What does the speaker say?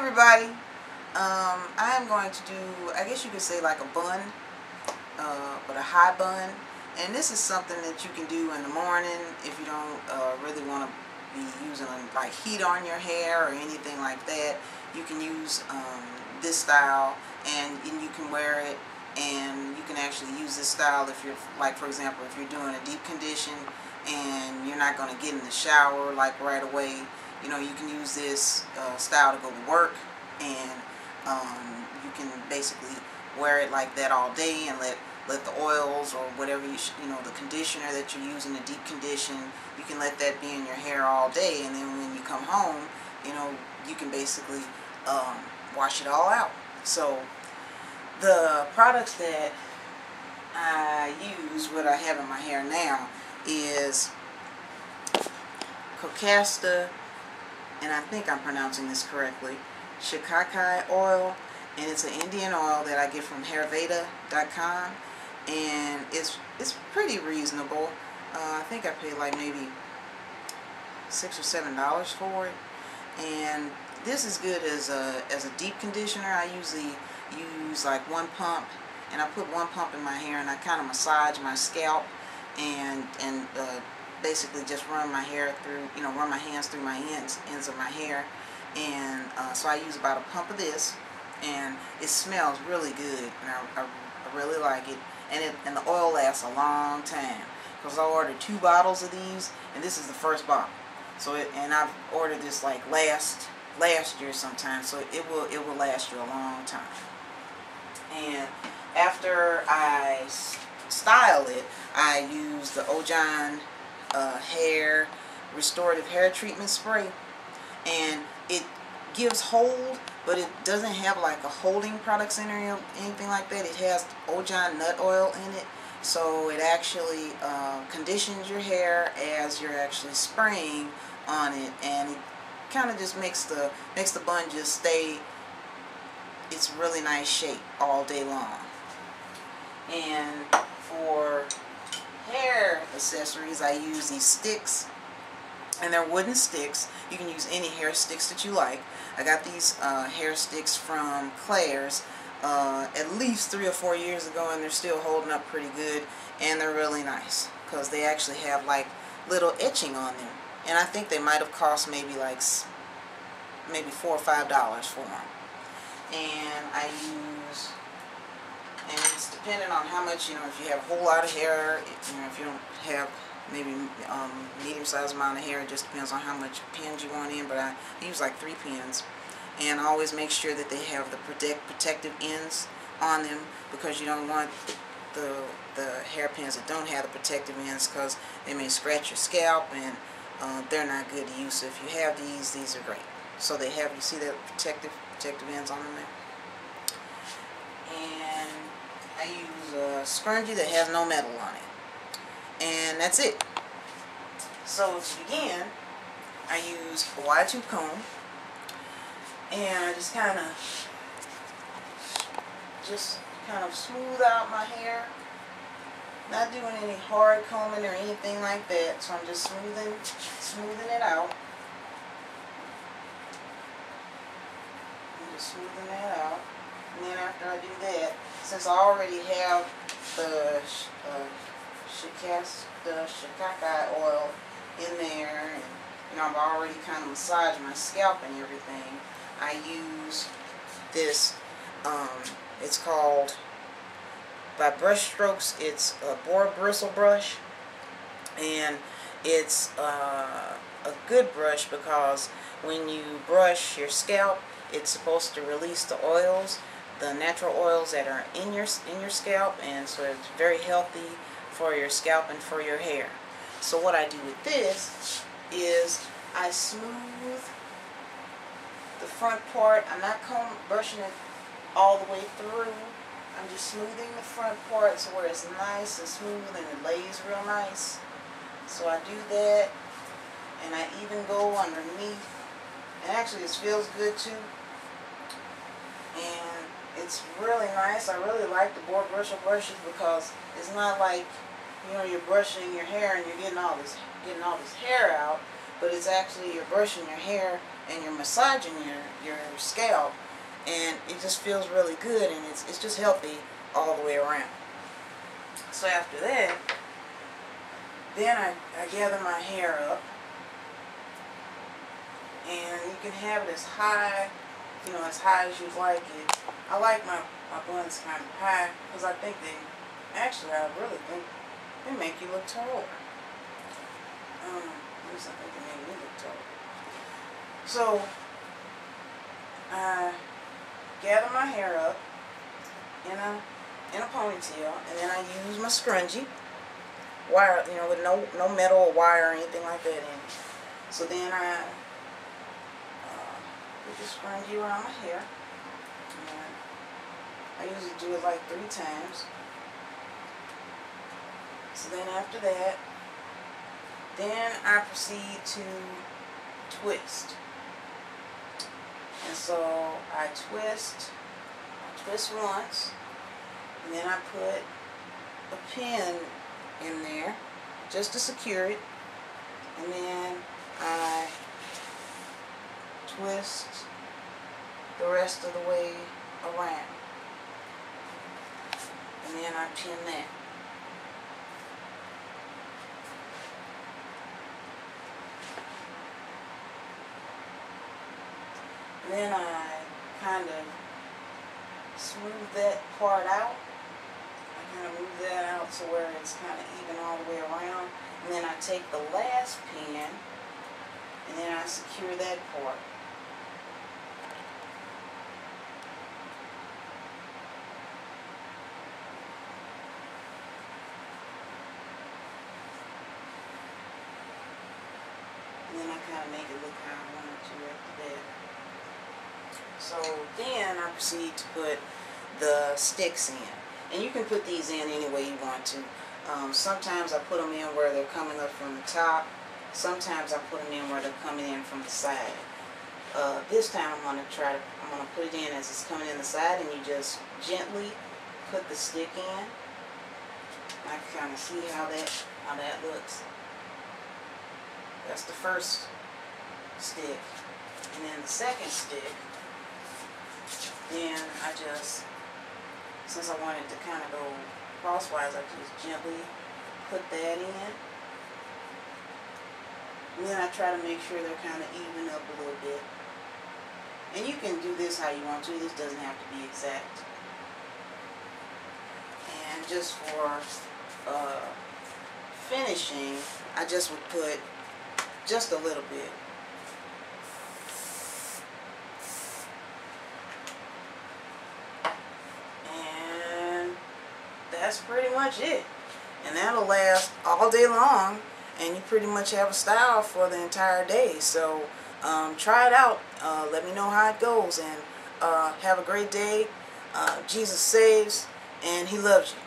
everybody. I am going to do, I guess you could say like a bun, but a high bun. And this is something that you can do in the morning if you don't really want to be using like heat on your hair or anything like that. You can use this style, and you can wear it, and you can actually use this style if you're, like, for example, if you're doing a deep condition and you're not going to get in the shower like right away. You know, you can use this style to go to work, and you can basically wear it like that all day and let the oils or whatever you know, the conditioner that you're using, the deep condition, you can let that be in your hair all day, and then when you come home, you know, you can basically wash it all out. So the products that I use, what I have in my hair now, is Cocasta, and I think I'm pronouncing this correctly, Shikakai oil, and it's an Indian oil that I get from Hairveda.com, and it's pretty reasonable. I think I paid like maybe $6 or $7 for it, and this is good as a deep conditioner. I usually use like one pump, and I put one pump in my hair, and I kind of massage my scalp and basically just run my hair through, you know, run my hands through my ends of my hair, and so I use about a pump of this, and it smells really good, and I really like it, and the oil lasts a long time, because I ordered 2 bottles of these, and this is the first bottle. So and I've ordered this like last year sometime, so it will last you a long time. And after I style it, I use the Ojon hair restorative hair treatment spray, and it gives hold, but it doesn't have like a holding products in it or anything like that. It has Ojon nut oil in it, so it actually conditions your hair as you're actually spraying on it, and it kind of just makes the bun just stay its really nice shape all day long. And for hair accessories, I use these sticks, and they're wooden sticks. You can use any hair sticks that you like. I got these hair sticks from Claire's at least 3 or 4 years ago, and they're still holding up pretty good, and they're really nice because they actually have like little etching on them, and I think they might have cost maybe like maybe $4 or $5 for them. And I use, and it's depending on how much, you know, if you have a whole lot of hair, you know, if you don't have maybe medium-sized amount of hair, it just depends on how much pins you want in, but I use like 3 pins, and I always make sure that they have the protective ends on them, because you don't want the hairpins that don't have the protective ends, because they may scratch your scalp, and they're not good to use. So if you have these are great. So they have, you see that protective ends on them there. And I use a scrunchie that has no metal on it, and that's it. So to begin, I use a wide tooth comb, and I just kind of smooth out my hair, not doing any hard combing or anything like that. So I'm just smoothing it out. Smoothing that out, and then after I do that, since I already have the Shikakai oil in there, and you know, I've already kind of massaged my scalp and everything, I use this, it's called, by Brush Strokes, it's a boar bristle brush, and it's a good brush because when you brush your scalp, it's supposed to release the oils, the natural oils that are in your scalp, and so it's very healthy for your scalp and for your hair. So what I do with this is I smooth the front part. I'm not brushing it all the way through. I'm just smoothing the front part so where it's nice and smooth and it lays real nice. So I do that, and I even go underneath. And actually it feels good too, and it's really nice. I really like the boar bristle brushes because it's not like, you know, you're brushing your hair and you're getting all this hair out. but it's actually you're brushing your hair and you're massaging your scalp, and it just feels really good, and it's just healthy all the way around. So after that, then I gather my hair up, and you can have it as high, as high as you like it. I like my buns kind of high because I think I really think they make you look taller. At least I think they make me look taller. So I gather my hair up in a ponytail, and then I use my scrunchie wire, with no metal or wire or anything like that in it. So then I put the scrunchie around my hair, and I usually do it like 3 times. So then after that, then I proceed to twist. And so I twist once, and then I put a pin in there just to secure it, and then I twist the rest of the way around, and then I pin that. And then I kind of smooth that part out. I kind of move that out to where it's kind of even all the way around. And then I take the last pin, and then I secure that part. And then I kind of make it look how I want it to after that. So then I proceed to put the sticks in. And you can put these in any way you want to. Sometimes I put them in where they're coming up from the top. Sometimes I put them in where they're coming in from the side. This time I'm going to put it in as it's coming in the side, and you just gently put the stick in. I can kind of see how that looks. That's the first stick. And then the second stick, then I just, since I wanted to kind of go crosswise, I just gently put that in. And then I try to make sure they're kind of even up a little bit. And you can do this how you want to. This doesn't have to be exact. And just for finishing, I just would put just a little bit. And that's pretty much it. And that'll last all day long, and you pretty much have a style for the entire day. So try it out. Let me know how it goes, and have a great day. Jesus saves, and He loves you.